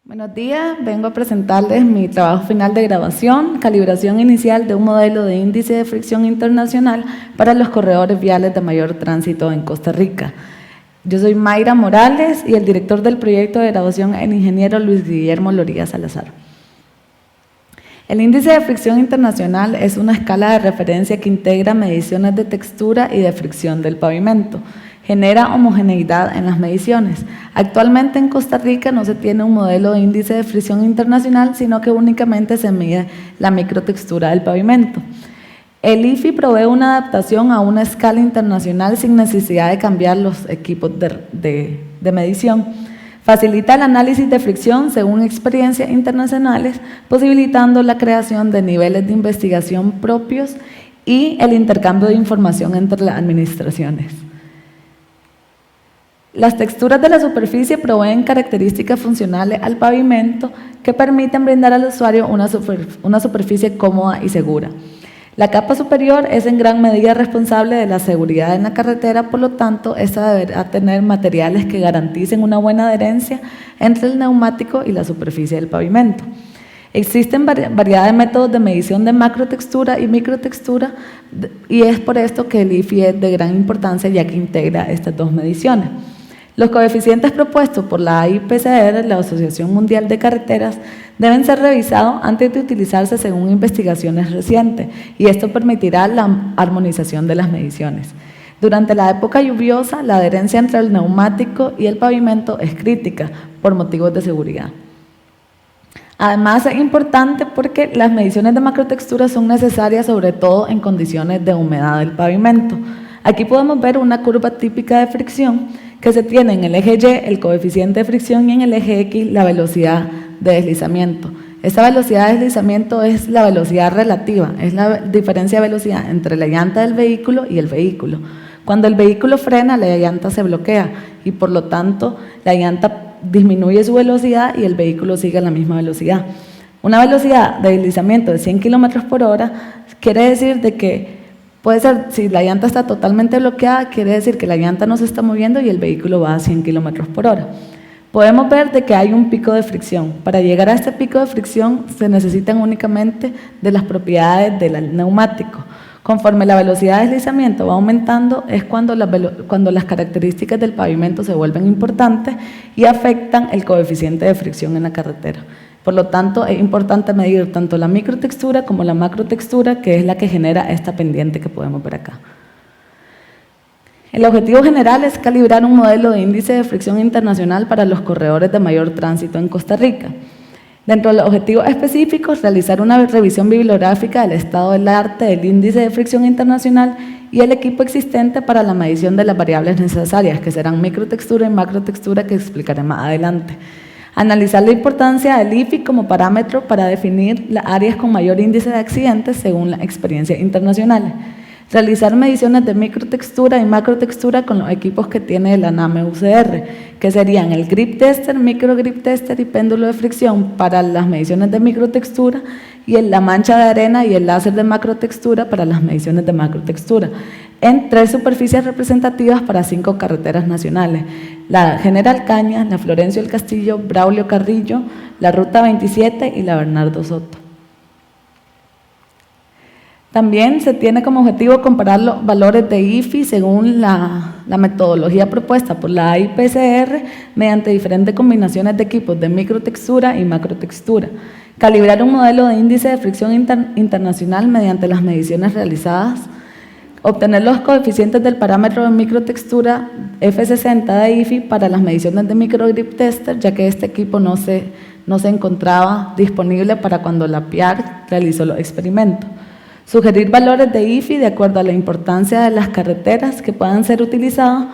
Buenos días, vengo a presentarles mi trabajo final de graduación, calibración inicial de un modelo de índice de fricción internacional para los corredores viales de mayor tránsito en Costa Rica. Yo soy Mayra Morales y el director del proyecto de graduación es el ingeniero Luis Guillermo Loría Salazar. El índice de fricción internacional es una escala de referencia que integra mediciones de textura y de fricción del pavimento. Genera homogeneidad en las mediciones. Actualmente en Costa Rica no se tiene un modelo de índice de fricción internacional, sino que únicamente se mide la microtextura del pavimento. El IFI provee una adaptación a una escala internacional sin necesidad de cambiar los equipos de medición. Facilita el análisis de fricción según experiencias internacionales, posibilitando la creación de niveles de investigación propios y el intercambio de información entre las administraciones. Las texturas de la superficie proveen características funcionales al pavimento que permiten brindar al usuario una superficie cómoda y segura. La capa superior es en gran medida responsable de la seguridad en la carretera, por lo tanto, esta deberá tener materiales que garanticen una buena adherencia entre el neumático y la superficie del pavimento. Existen variedad de métodos de medición de macrotextura y microtextura y es por esto que el IFI es de gran importancia, ya que integra estas dos mediciones. Los coeficientes propuestos por la AIPCR, la Asociación Mundial de Carreteras, deben ser revisados antes de utilizarse según investigaciones recientes y esto permitirá la armonización de las mediciones. Durante la época lluviosa, la adherencia entre el neumático y el pavimento es crítica por motivos de seguridad. Además, es importante porque las mediciones de macrotextura son necesarias sobre todo en condiciones de humedad del pavimento. Aquí podemos ver una curva típica de fricción que se tiene en el eje Y el coeficiente de fricción y en el eje X la velocidad de deslizamiento. Esta velocidad de deslizamiento es la velocidad relativa, es la diferencia de velocidad entre la llanta del vehículo y el vehículo. Cuando el vehículo frena, la llanta se bloquea y por lo tanto la llanta disminuye su velocidad y el vehículo sigue a la misma velocidad. Una velocidad de deslizamiento de 100 km por hora quiere decir de que puede ser, si la llanta está totalmente bloqueada, quiere decir que la llanta no se está moviendo y el vehículo va a 100 km por hora. Podemos ver de que hay un pico de fricción. Para llegar a este pico de fricción se necesitan únicamente de las propiedades del neumático. Conforme la velocidad de deslizamiento va aumentando es cuando las características del pavimento se vuelven importantes y afectan el coeficiente de fricción en la carretera. Por lo tanto, es importante medir tanto la microtextura como la macrotextura, que es la que genera esta pendiente que podemos ver acá. El objetivo general es calibrar un modelo de índice de fricción internacional para los corredores de mayor tránsito en Costa Rica. Dentro de los objetivos específicos, realizar una revisión bibliográfica del estado del arte del índice de fricción internacional y el equipo existente para la medición de las variables necesarias, que serán microtextura y macrotextura, que explicaré más adelante. Analizar la importancia del IFI como parámetro para definir las áreas con mayor índice de accidentes según las experiencias internacionales. Realizar mediciones de microtextura y macrotextura con los equipos que tiene la NAME UCR, que serían el grip tester, micro grip tester y péndulo de fricción para las mediciones de microtextura y la mancha de arena y el láser de macrotextura para las mediciones de macrotextura, en 3 superficies representativas para 5 carreteras nacionales: la General Cañas, la Florencio del Castillo, Braulio Carrillo, la Ruta 27 y la Bernardo Soto. También se tiene como objetivo comparar los valores de IFI según la metodología propuesta por la AIPCR mediante diferentes combinaciones de equipos de microtextura y macrotextura. Calibrar un modelo de índice de fricción internacional mediante las mediciones realizadas. Obtener los coeficientes del parámetro de microtextura F60 de IFI para las mediciones de microgrip tester, ya que este equipo no se encontraba disponible para cuando la PIAR realizó los experimentos. Sugerir valores de IFI de acuerdo a la importancia de las carreteras que puedan ser utilizados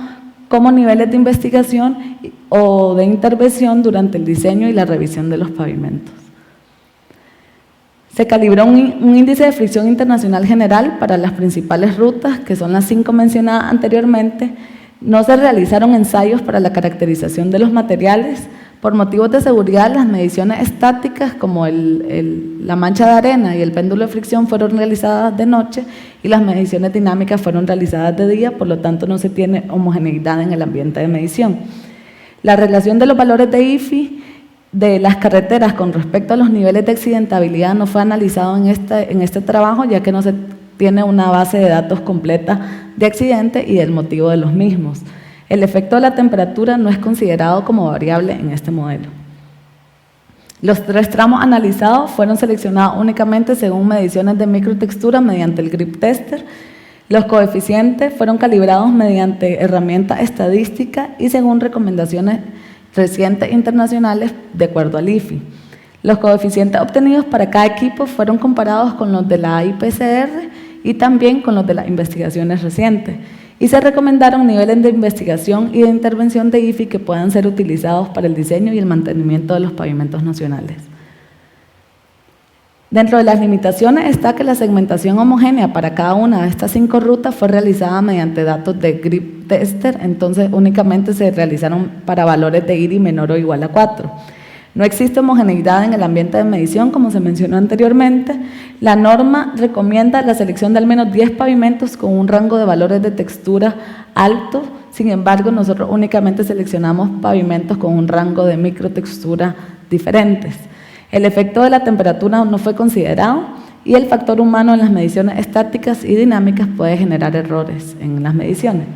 como niveles de investigación o de intervención durante el diseño y la revisión de los pavimentos. Se calibró un índice de fricción internacional general para las principales rutas, que son las 5 mencionadas anteriormente. No se realizaron ensayos para la caracterización de los materiales. Por motivos de seguridad, las mediciones estáticas como la mancha de arena y el péndulo de fricción fueron realizadas de noche y las mediciones dinámicas fueron realizadas de día, por lo tanto no se tiene homogeneidad en el ambiente de medición. La relación de los valores de IFI de las carreteras con respecto a los niveles de accidentabilidad no fue analizado en este trabajo, ya que no se tiene una base de datos completa de accidentes y del motivo de los mismos. El efecto de la temperatura no es considerado como variable en este modelo. Los 3 tramos analizados fueron seleccionados únicamente según mediciones de microtextura mediante el grip tester. Los coeficientes fueron calibrados mediante herramientas estadísticas y según recomendaciones recientes internacionales de acuerdo al IFI. Los coeficientes obtenidos para cada equipo fueron comparados con los de la IPCR y también con los de las investigaciones recientes, y se recomendaron niveles de investigación y de intervención de IFI que puedan ser utilizados para el diseño y el mantenimiento de los pavimentos nacionales. Dentro de las limitaciones está que la segmentación homogénea para cada una de estas 5 rutas fue realizada mediante datos de grip tester, entonces únicamente se realizaron para valores de IRI menor o igual a 4. No existe homogeneidad en el ambiente de medición, como se mencionó anteriormente. La norma recomienda la selección de al menos 10 pavimentos con un rango de valores de textura alto. Sin embargo, nosotros únicamente seleccionamos pavimentos con un rango de microtextura diferentes. El efecto de la temperatura no fue considerado y el factor humano en las mediciones estáticas y dinámicas puede generar errores en las mediciones.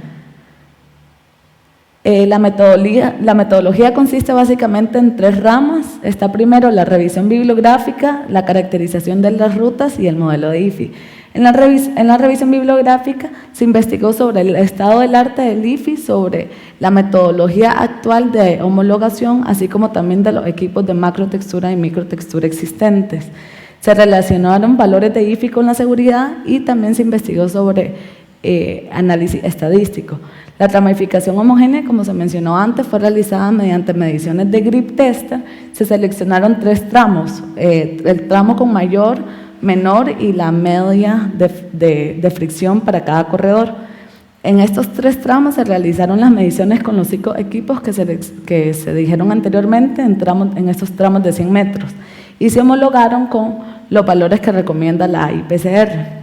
La metodología consiste básicamente en 3 ramas. Está primero la revisión bibliográfica, la caracterización de las rutas y el modelo de IFI. En la revisión bibliográfica se investigó sobre el estado del arte del IFI, sobre la metodología actual de homologación, así como también de los equipos de macrotextura y microtextura existentes. Se relacionaron valores de IFI con la seguridad y también se investigó sobre análisis estadístico. La tramificación homogénea, como se mencionó antes, fue realizada mediante mediciones de grip tester. Se seleccionaron 3 tramos, el tramo con mayor, menor y la media de fricción para cada corredor. En estos 3 tramos se realizaron las mediciones con los 5 equipos que se dijeron anteriormente en estos tramos de 100 metros y se homologaron con los valores que recomienda la IPCR.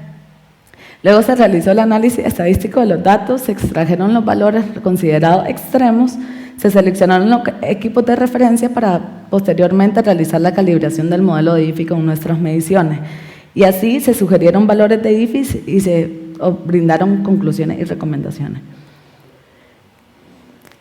Luego se realizó el análisis estadístico de los datos, se extrajeron los valores considerados extremos, se seleccionaron los equipos de referencia para posteriormente realizar la calibración del modelo de IFI con nuestras mediciones. Y así se sugirieron valores de IFI y se brindaron conclusiones y recomendaciones.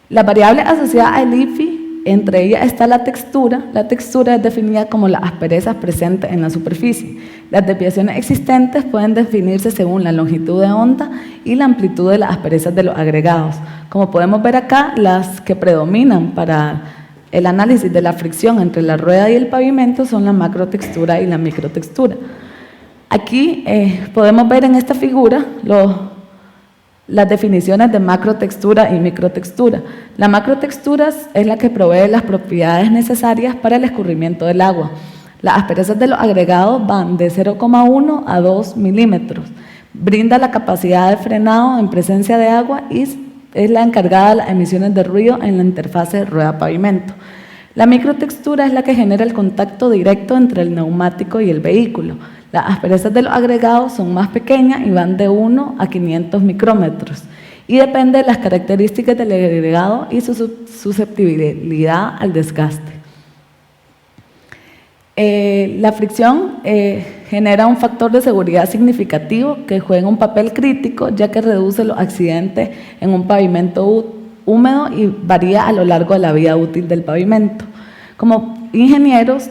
Las variables asociadas al IFI, entre ellas está la textura. La textura es definida como las asperezas presentes en la superficie. Las desviaciones existentes pueden definirse según la longitud de onda y la amplitud de las asperezas de los agregados. Como podemos ver acá, las que predominan para el análisis de la fricción entre la rueda y el pavimento son la macrotextura y la microtextura. Aquí podemos ver en esta figura las definiciones de macrotextura y microtextura. La macrotextura es la que provee las propiedades necesarias para el escurrimiento del agua. Las asperezas de los agregados van de 0,1 a 2 milímetros. Brinda la capacidad de frenado en presencia de agua y es la encargada de las emisiones de ruido en la interfase rueda-pavimento. La microtextura es la que genera el contacto directo entre el neumático y el vehículo. Las asperezas de los agregados son más pequeñas y van de 1 a 500 micrómetros y depende de las características del agregado y su susceptibilidad al desgaste. La fricción genera un factor de seguridad significativo que juega un papel crítico, ya que reduce los accidentes en un pavimento húmedo y varía a lo largo de la vida útil del pavimento. Como ingenieros,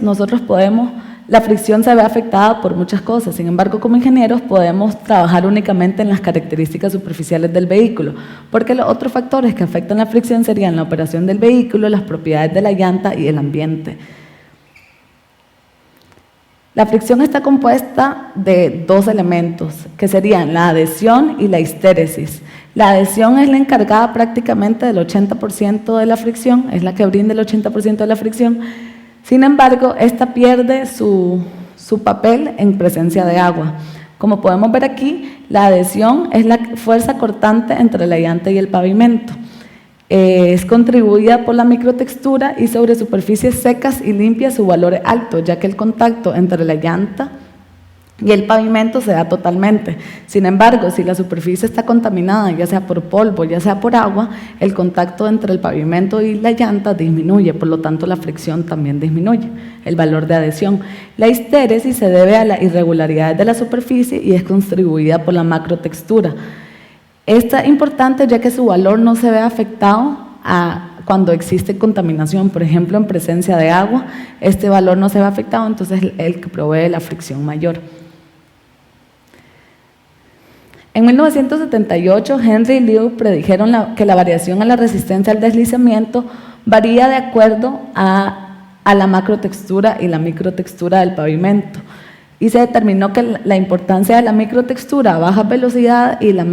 la fricción se ve afectada por muchas cosas, sin embargo, como ingenieros podemos trabajar únicamente en las características superficiales del vehículo, porque los otros factores que afectan la fricción serían la operación del vehículo, las propiedades de la llanta y el ambiente. La fricción está compuesta de 2 elementos, que serían la adhesión y la histéresis. La adhesión es la encargada prácticamente del 80% de la fricción, es la que brinda el 80% de la fricción. Sin embargo, esta pierde su papel en presencia de agua. Como podemos ver aquí, la adhesión es la fuerza cortante entre la llanta y el pavimento. Es contribuida por la microtextura y sobre superficies secas y limpias su valor es alto, ya que el contacto entre la llanta y el pavimento se da totalmente. Sin embargo, si la superficie está contaminada, ya sea por polvo, ya sea por agua, el contacto entre el pavimento y la llanta disminuye, por lo tanto la fricción también disminuye, el valor de adhesión. La histéresis se debe a las irregularidades de la superficie y es contribuida por la macrotextura. Esta es importante ya que su valor no se ve afectado cuando existe contaminación, por ejemplo en presencia de agua, este valor no se ve afectado, entonces es el que provee la fricción mayor. En 1978, Henry y Liu predijeron que la variación a la resistencia al deslizamiento varía de acuerdo a la macrotextura y la microtextura del pavimento. Y se determinó que la importancia de la microtextura a baja velocidad y la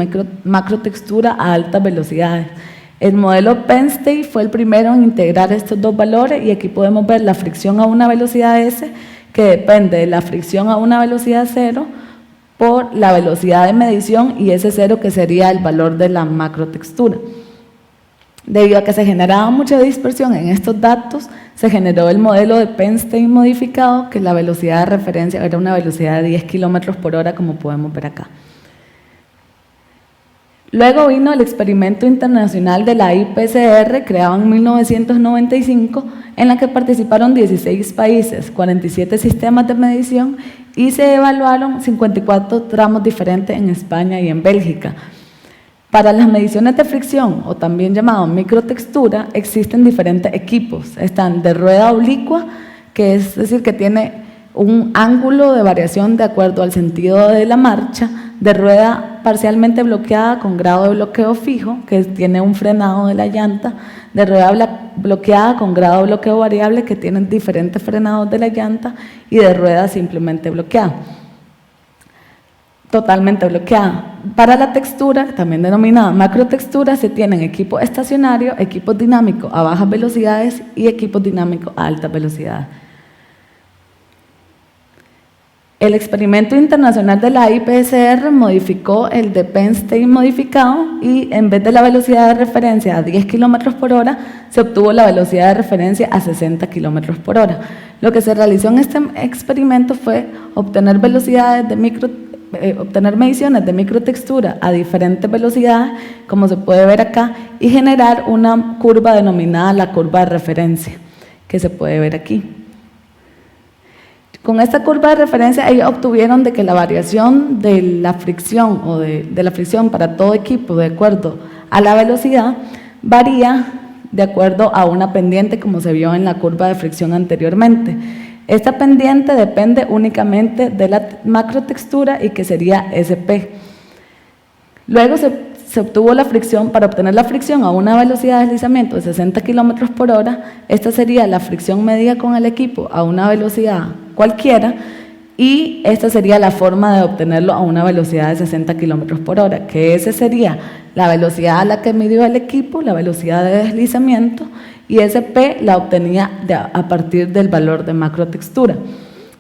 macrotextura a altas velocidades. El modelo Penn-State fue el primero en integrar estos dos valores y aquí podemos ver la fricción a una velocidad S, que depende de la fricción a una velocidad 0, por la velocidad de medición y ese 0 que sería el valor de la macrotextura. Debido a que se generaba mucha dispersión en estos datos, se generó el modelo de Penn-State modificado, que la velocidad de referencia era una velocidad de 10 km por hora, como podemos ver acá. Luego vino el experimento internacional de la IPCR, creado en 1995, en la que participaron 16 países, 47 sistemas de medición y se evaluaron 54 tramos diferentes en España y en Bélgica. Para las mediciones de fricción, o también llamado microtextura, existen diferentes equipos. Están de rueda oblicua, que es decir que tiene un ángulo de variación de acuerdo al sentido de la marcha, de rueda parcialmente bloqueada con grado de bloqueo fijo, que tiene un frenado de la llanta, de rueda bloqueada con grado de bloqueo variable, que tienen diferentes frenados de la llanta, y de rueda simplemente bloqueada, totalmente bloqueada. Para la textura, también denominada macrotextura, se tienen equipos estacionarios, equipos dinámicos a bajas velocidades y equipos dinámicos a altas velocidades. El experimento internacional de la IPCR modificó el de Penn-State modificado y en vez de la velocidad de referencia a 10 km por hora, se obtuvo la velocidad de referencia a 60 km por hora. Lo que se realizó en este experimento fue obtener mediciones de microtextura a diferentes velocidades, como se puede ver acá, y generar una curva denominada la curva de referencia, que se puede ver aquí. Con esta curva de referencia ellos obtuvieron de que la variación de la fricción o de la fricción para todo equipo de acuerdo a la velocidad varía de acuerdo a una pendiente como se vio en la curva de fricción anteriormente. Esta pendiente depende únicamente de la macrotextura y que sería SP. Luego se obtuvo la fricción, para obtener la fricción a una velocidad de deslizamiento de 60 km por hora, esta sería la fricción medida con el equipo a una velocidad cualquiera y esta sería la forma de obtenerlo a una velocidad de 60 km por hora, que esa sería la velocidad a la que midió el equipo, la velocidad de deslizamiento, y ese P la obtenía a partir del valor de macrotextura.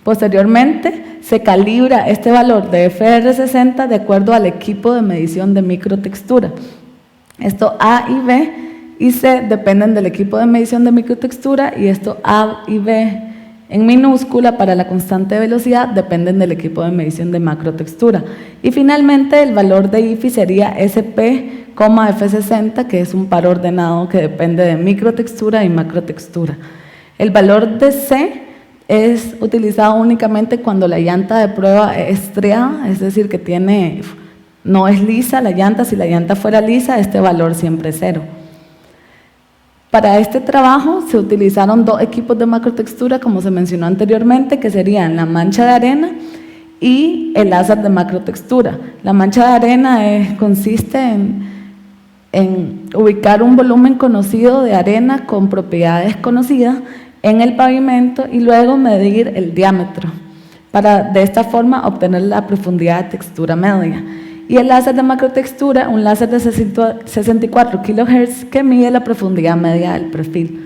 Posteriormente se calibra este valor de FR60 de acuerdo al equipo de medición de microtextura. Esto A y B y C dependen del equipo de medición de microtextura y esto A y B en minúscula para la constante de velocidad dependen del equipo de medición de macrotextura. Y finalmente el valor de IFI sería SP, F60, que es un par ordenado que depende de microtextura y macrotextura. El valor de C es utilizado únicamente cuando la llanta de prueba es estriada, es decir, que no es lisa la llanta. Si la llanta fuera lisa, este valor siempre es 0. Para este trabajo se utilizaron dos equipos de macrotextura, como se mencionó anteriormente, que serían la mancha de arena y el láser de macrotextura. La mancha de arena consiste en ubicar un volumen conocido de arena con propiedades conocidas en el pavimento y luego medir el diámetro, para de esta forma obtener la profundidad de textura media. Y el láser de macrotextura, un láser de 64 kHz que mide la profundidad media del perfil.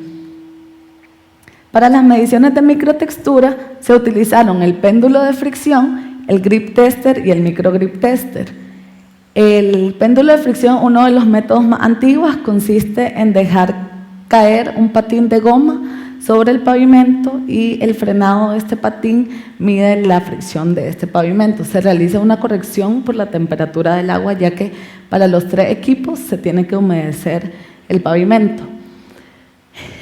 Para las mediciones de microtextura se utilizaron el péndulo de fricción, el grip tester y el microgrip tester. El péndulo de fricción, uno de los métodos más antiguos, consiste en dejar caer un patín de goma sobre el pavimento y el frenado de este patín mide la fricción de este pavimento. Se realiza una corrección por la temperatura del agua, ya que para los 3 equipos se tiene que humedecer el pavimento.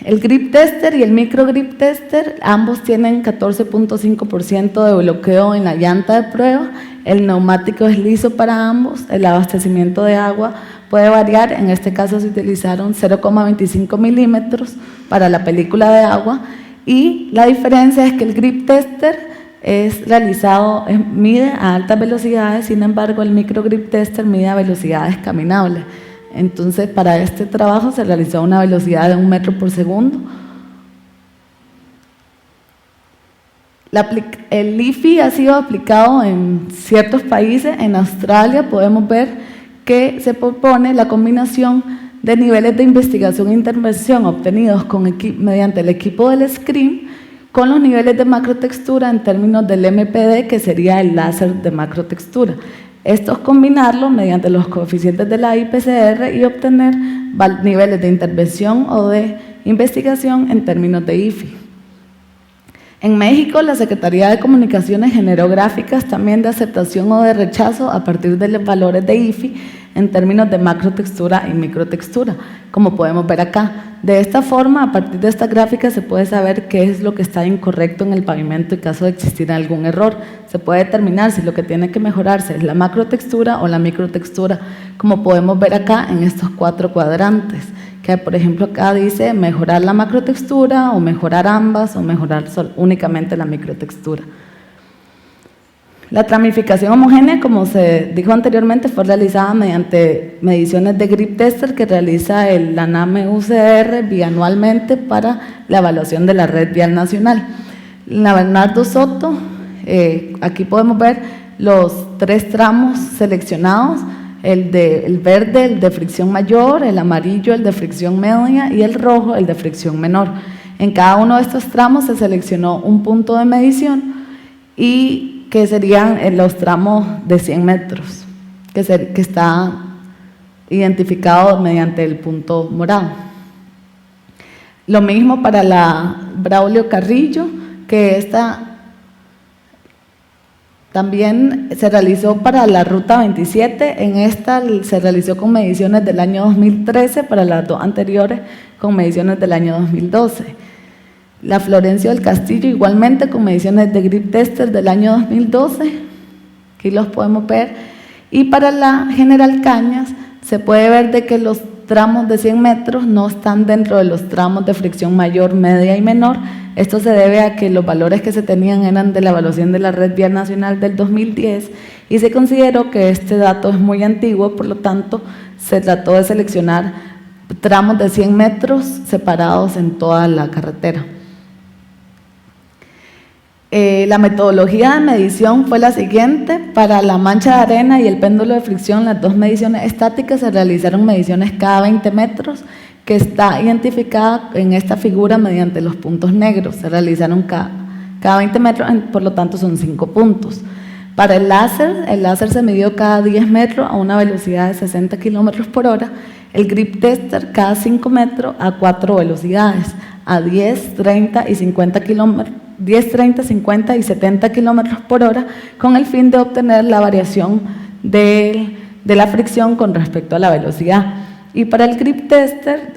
El grip tester y el micro grip tester, ambos tienen 14.5% de bloqueo en la llanta de prueba. El neumático es liso para ambos. El abastecimiento de agua puede variar. En este caso se utilizaron 0,25 milímetros para la película de agua, y la diferencia es que el grip tester es realizado, mide a altas velocidades, sin embargo el micro grip tester mide a velocidades caminables. Entonces, para este trabajo se realizó a una velocidad de 1 metro por segundo. El IFI ha sido aplicado en ciertos países. En Australia podemos ver que se propone la combinación de niveles de investigación e intervención obtenidos mediante el equipo del SCREAM con los niveles de macrotextura en términos del MPD, que sería el láser de macrotextura. Esto es combinarlo mediante los coeficientes de la IPCR y obtener niveles de intervención o de investigación en términos de IFI. En México, la Secretaría de Comunicaciones generó gráficas también de aceptación o de rechazo a partir de los valores de IFI en términos de macrotextura y microtextura, como podemos ver acá. De esta forma, a partir de esta gráfica se puede saber qué es lo que está incorrecto en el pavimento en caso de existir algún error. Se puede determinar si lo que tiene que mejorarse es la macrotextura o la microtextura, como podemos ver acá en estos 4 cuadrantes, que por ejemplo acá dice mejorar la macrotextura o mejorar ambas o mejorar únicamente la microtextura. La tramificación homogénea, como se dijo anteriormente, fue realizada mediante mediciones de grip tester que realiza la NAME UCR bianualmente para la evaluación de la red vial nacional. La Bernardo Soto, aquí podemos ver los 3 tramos seleccionados, el verde, el de fricción mayor, el amarillo, el de fricción media, y el rojo, el de fricción menor. En cada uno de estos tramos se seleccionó un punto de medición, y que serían los tramos de 100 metros, que está identificado mediante el punto morado. Lo mismo para la Braulio Carrillo, que esta también se realizó para la ruta 27, en esta se realizó con mediciones del año 2013, para las 2 anteriores con mediciones del año 2012. La Florencio del Castillo igualmente con mediciones de grip tester del año 2012, aquí los podemos ver, y para la General Cañas se puede ver de que los tramos de 100 metros no están dentro de los tramos de fricción mayor, media y menor. Esto se debe a que los valores que se tenían eran de la evaluación de la red vial nacional del 2010 y se consideró que este dato es muy antiguo, por lo tanto se trató de seleccionar tramos de 100 metros separados en toda la carretera. La metodología de medición fue la siguiente. Para la mancha de arena y el péndulo de fricción, las 2 mediciones estáticas, se realizaron mediciones cada 20 metros, que está identificada en esta figura mediante los puntos negros. Se realizaron cada 20 metros, por lo tanto son 5 puntos. Para el láser se midió cada 10 metros a una velocidad de 60 kilómetros por hora. El grip tester cada 5 metros a 4 velocidades, a 10, 30 y 50 kilómetros. 10, 30, 50 y 70 kilómetros por hora, con el fin de obtener la variación de la fricción con respecto a la velocidad. Y para el grip tester,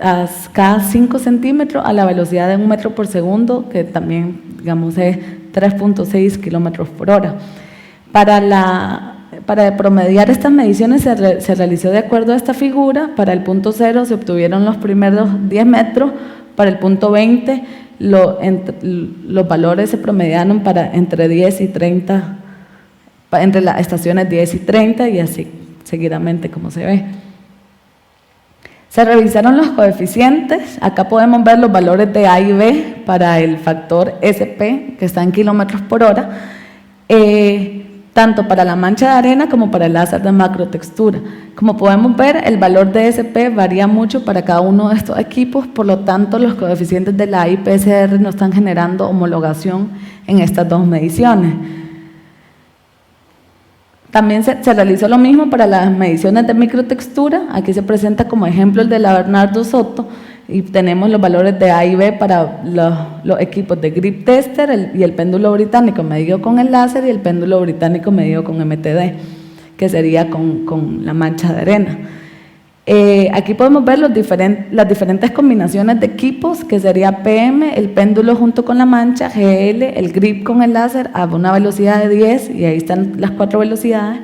cada 5 centímetros a la velocidad de 1 metro por segundo, que también, digamos, es 3.6 kilómetros por hora. Para promediar estas mediciones se realizó de acuerdo a esta figura. Para el punto 0 se obtuvieron los primeros 10 metros, para el punto 20 los valores se promediaron entre 10 y 30, entre las estaciones 10 y 30 y así seguidamente como se ve. Se revisaron los coeficientes. Acá podemos ver los valores de A y B para el factor SP, que está en kilómetros por hora, tanto para la mancha de arena como para el láser de macrotextura. Como podemos ver, el valor de SP varía mucho para cada uno de estos equipos, por lo tanto los coeficientes de la IPCR no están generando homologación en estas 2 mediciones. También se realizó lo mismo para las mediciones de microtextura. Aquí se presenta como ejemplo el de la Bernardo Soto, y tenemos los valores de A y B para los equipos de grip tester y el péndulo británico medido con el láser y el péndulo británico medido con MTD, que sería con la mancha de arena. Aquí podemos ver las diferentes combinaciones de equipos, que sería PM, el péndulo junto con la mancha, GL, el grip con el láser a una velocidad de 10, y ahí están las 4 velocidades,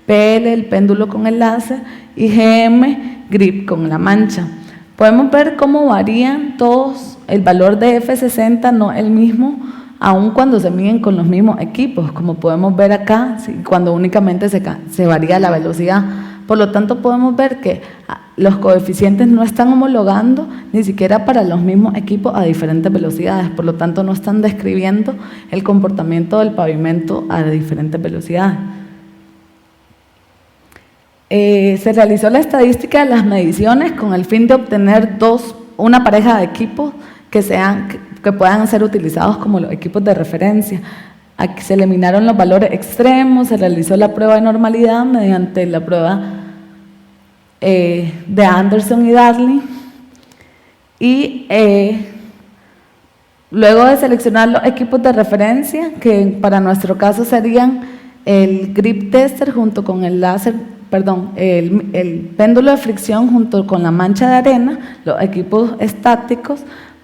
PL, el péndulo con el láser, y GM, grip con la mancha. Podemos ver cómo varían todos, el valor de F60 no es el mismo, aun cuando se miden con los mismos equipos, como podemos ver acá, cuando únicamente se varía la velocidad. Por lo tanto, podemos ver que los coeficientes no están homologando ni siquiera para los mismos equipos a diferentes velocidades, por lo tanto no están describiendo el comportamiento del pavimento a diferentes velocidades. Se realizó la estadística de las mediciones con el fin de obtener una pareja de equipos que puedan ser utilizados como los equipos de referencia. Aquí se eliminaron los valores extremos, se realizó la prueba de normalidad mediante la prueba de Anderson y Darling, y luego de seleccionar los equipos de referencia, que para nuestro caso serían el grip tester junto con el láser, el péndulo de fricción junto con la mancha de arena, los equipos estáticos,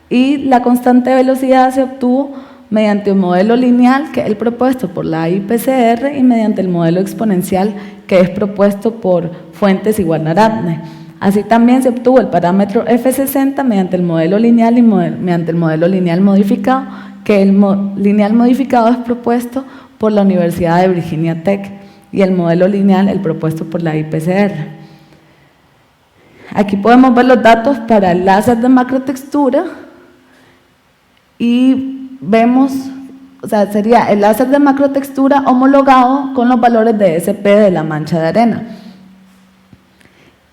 y la constante de velocidad se obtuvo mediante un modelo lineal, que es el propuesto por la IPCR, y mediante el modelo exponencial, que es propuesto por Fuentes y Guarnarande. Así también se obtuvo el parámetro F60 mediante el modelo lineal y mediante el modelo lineal modificado, que el lineal modificado es propuesto por la Universidad de Virginia Tech, y el modelo lineal el propuesto por la IPCR. Aquí podemos ver los datos para el láser de macrotextura, y vemos, sería el láser de macrotextura homologado con los valores de SP de la mancha de arena.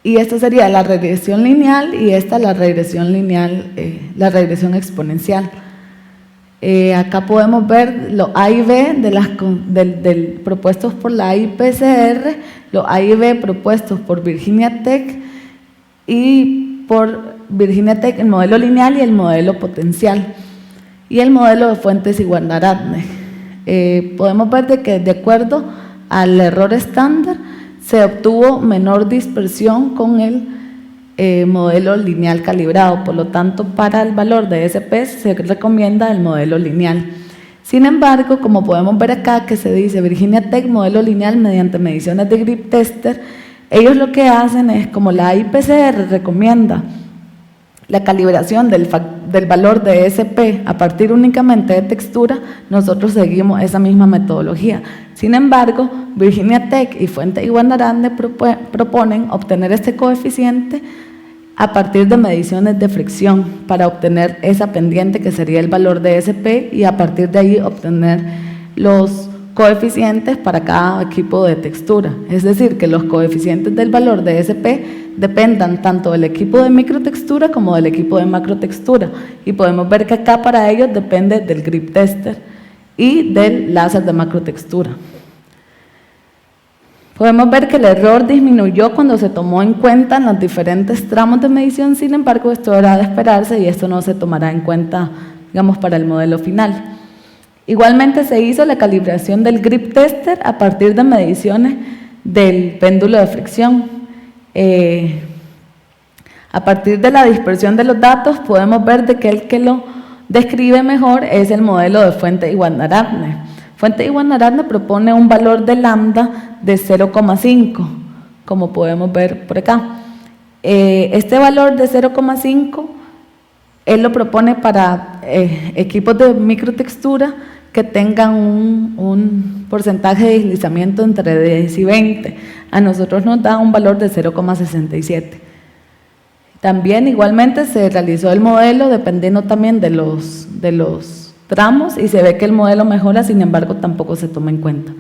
Y esta sería la regresión lineal, y esta la regresión lineal, la regresión exponencial. Acá podemos ver los A y B propuestos por la IPCR, los A y B propuestos por Virginia Tech, y por Virginia Tech el modelo lineal y el modelo potencial, y el modelo de Fuentes y Guarnarande. Podemos ver que de acuerdo al error estándar se obtuvo menor dispersión con el modelo lineal calibrado, por lo tanto para el valor de SP se recomienda el modelo lineal. Sin embargo, como podemos ver acá que se dice Virginia Tech modelo lineal mediante mediciones de grip tester, ellos lo que hacen es, como la IPCR recomienda la calibración del valor de SP a partir únicamente de textura, nosotros seguimos esa misma metodología. Sin embargo, Virginia Tech y Fuentes y Guarnarande proponen obtener este coeficiente a partir de mediciones de fricción para obtener esa pendiente que sería el valor de SP, y a partir de ahí obtener los coeficientes para cada equipo de textura. Es decir, que los coeficientes del valor de SP dependan tanto del equipo de microtextura como del equipo de macrotextura, y podemos ver que acá para ellos depende del grip tester y del láser de macrotextura. Podemos ver que el error disminuyó cuando se tomó en cuenta en los diferentes tramos de medición. Sin embargo, esto era de esperarse y esto no se tomará en cuenta, digamos, para el modelo final. Igualmente se hizo la calibración del grip tester a partir de mediciones del péndulo de fricción. A partir de la dispersión de los datos podemos ver que el que lo describe mejor es el modelo de Fuentes y Guarnarande. Fuentes y Guarnarande propone un valor de lambda de 0,5, como podemos ver por acá. Este valor de 0,5 él lo propone para equipos de microtextura que tengan un porcentaje de deslizamiento entre 10 y 20. A nosotros nos da un valor de 0,67. También igualmente se realizó el modelo dependiendo también de los tramos, y se ve que el modelo mejora, sin embargo tampoco se toma en cuenta.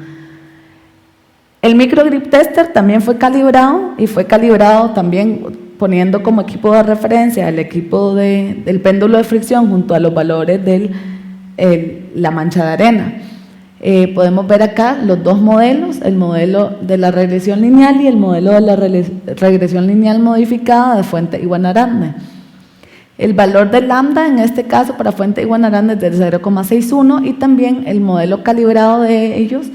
El microgrip tester también fue calibrado, y fue calibrado también poniendo como equipo de referencia el equipo del péndulo de fricción junto a los valores de la mancha de arena. Podemos ver acá los dos modelos, el modelo de la regresión lineal y el modelo de la regresión lineal modificada de Fuentes y Guarnarande. El valor de lambda, en este caso para Fuente y Guanarán, es del 0,61 y también el modelo calibrado de ellos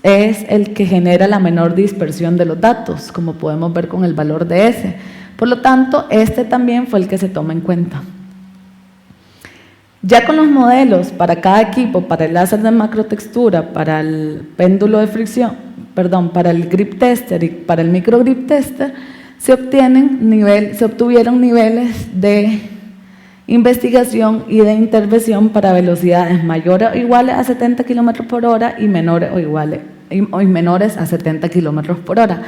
es el que genera la menor dispersión de los datos, como podemos ver con el valor de S. Por lo tanto, este también fue el que se toma en cuenta. Ya con los modelos para cada equipo, para el láser de macrotextura, para el péndulo de fricción, para el grip tester y para el micro grip tester, se obtuvieron niveles de investigación y de intervención para velocidades mayores o iguales a 70 km por hora y menores o menores a 70 km por hora.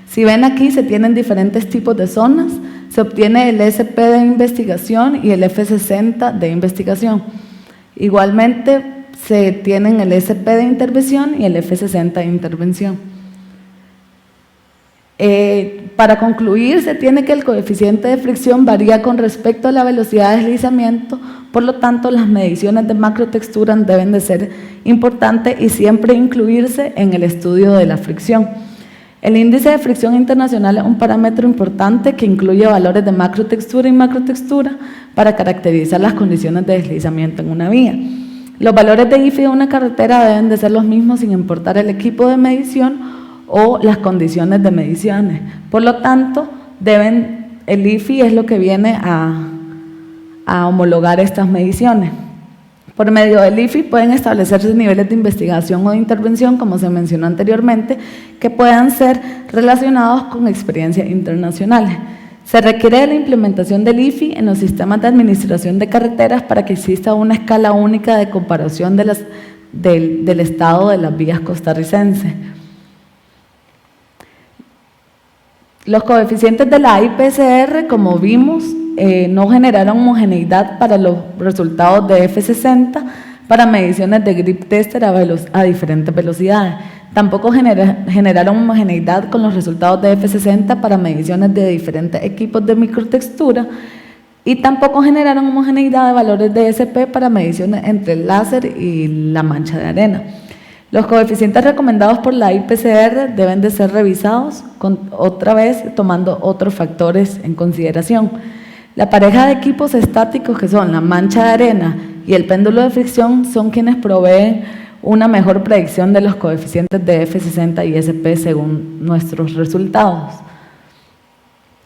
Si ven aquí, se tienen diferentes tipos de zonas. Se obtiene el SP de investigación y el F60 de investigación. Igualmente, se tienen el SP de intervención y el F60 de intervención. Para concluir, se tiene que el coeficiente de fricción varía con respecto a la velocidad de deslizamiento, por lo tanto, las mediciones de macrotextura deben de ser importantes y siempre incluirse en el estudio de la fricción. El índice de fricción internacional es un parámetro importante que incluye valores de macrotextura y macrotextura para caracterizar las condiciones de deslizamiento en una vía. Los valores de IFI de una carretera deben de ser los mismos sin importar el equipo de medición o las condiciones de mediciones. Por lo tanto, el IFI es lo que viene a homologar estas mediciones. Por medio del IFI pueden establecerse niveles de investigación o de intervención, como se mencionó anteriormente, que puedan ser relacionados con experiencias internacionales. Se requiere de la implementación del IFI en los sistemas de administración de carreteras para que exista una escala única de comparación del estado de las vías costarricenses. Los coeficientes de la IPCR, como vimos, no generaron homogeneidad para los resultados de F60 para mediciones de grip tester a diferentes velocidades. Tampoco generaron homogeneidad con los resultados de F60 para mediciones de diferentes equipos de microtextura y tampoco generaron homogeneidad de valores de SP para mediciones entre el láser y la mancha de arena. Los coeficientes recomendados por la IPCR deben de ser revisados otra vez tomando otros factores en consideración. La pareja de equipos estáticos, que son la mancha de arena y el péndulo de fricción, son quienes proveen una mejor predicción de los coeficientes de F60 y SP según nuestros resultados.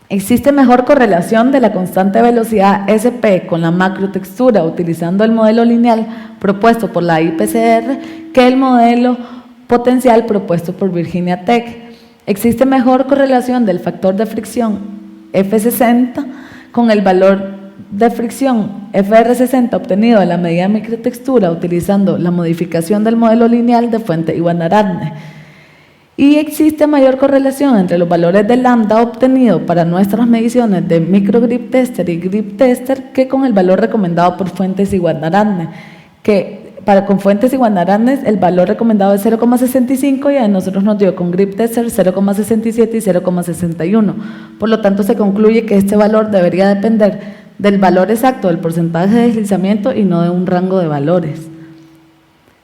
Existe mejor correlación de la constante velocidad SP con la macrotextura utilizando el modelo lineal propuesto por la IPCR que el modelo potencial propuesto por Virginia Tech. Existe mejor correlación del factor de fricción F60 con el valor de fricción FR60 obtenido de la medida de microtextura utilizando la modificación del modelo lineal de Fuente y Guanarán. Y existe mayor correlación entre los valores de lambda obtenido para nuestras mediciones de micro grip tester y grip tester que con el valor recomendado por Fuentes y Guanarán, con Fuentes y Guanarán el valor recomendado es 0,65 y a nosotros nos dio con grip tester 0,67 y 0,61. Por lo tanto, se concluye que este valor debería depender del valor exacto del porcentaje de deslizamiento y no de un rango de valores.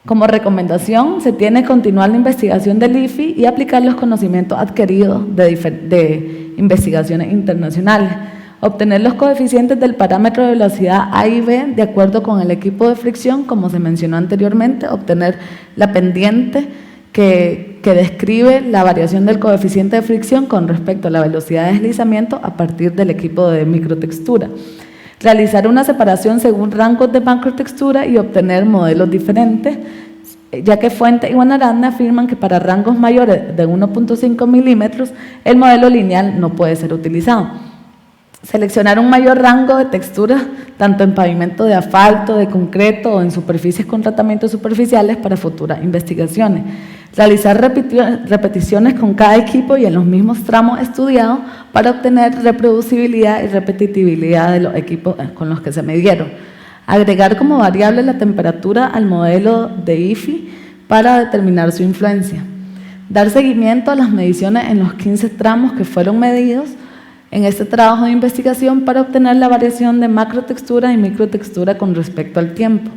Como recomendación, se tiene que continuar la investigación del IFI y aplicar los conocimientos adquiridos de investigaciones internacionales. Obtener los coeficientes del parámetro de velocidad A y B de acuerdo con el equipo de fricción, como se mencionó anteriormente, obtener la pendiente que describe la variación del coeficiente de fricción con respecto a la velocidad de deslizamiento a partir del equipo de microtextura. Realizar una separación según rangos de macrotextura y obtener modelos diferentes, ya que Fuente y Guanarán afirman que para rangos mayores de 1.5 milímetros el modelo lineal no puede ser utilizado. Seleccionar un mayor rango de texturas, tanto en pavimento de asfalto, de concreto o en superficies con tratamientos superficiales para futuras investigaciones. Realizar repeticiones con cada equipo y en los mismos tramos estudiados para obtener reproducibilidad y repetitividad de los equipos con los que se midieron. Agregar como variable la temperatura al modelo de IFI para determinar su influencia. Dar seguimiento a las mediciones en los 15 tramos que fueron medidos en este trabajo de investigación para obtener la variación de macrotextura y microtextura con respecto al tiempo.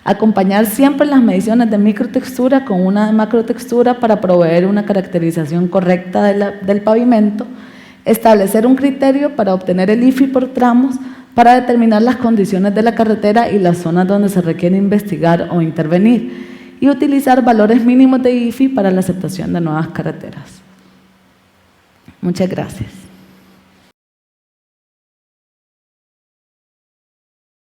Acompañar siempre las mediciones de microtextura con una de macrotextura para proveer una caracterización correcta del pavimento. Establecer un criterio para obtener el IFI por tramos para determinar las condiciones de la carretera y las zonas donde se requiere investigar o intervenir, y utilizar valores mínimos de IFI para la aceptación de nuevas carreteras. Muchas gracias.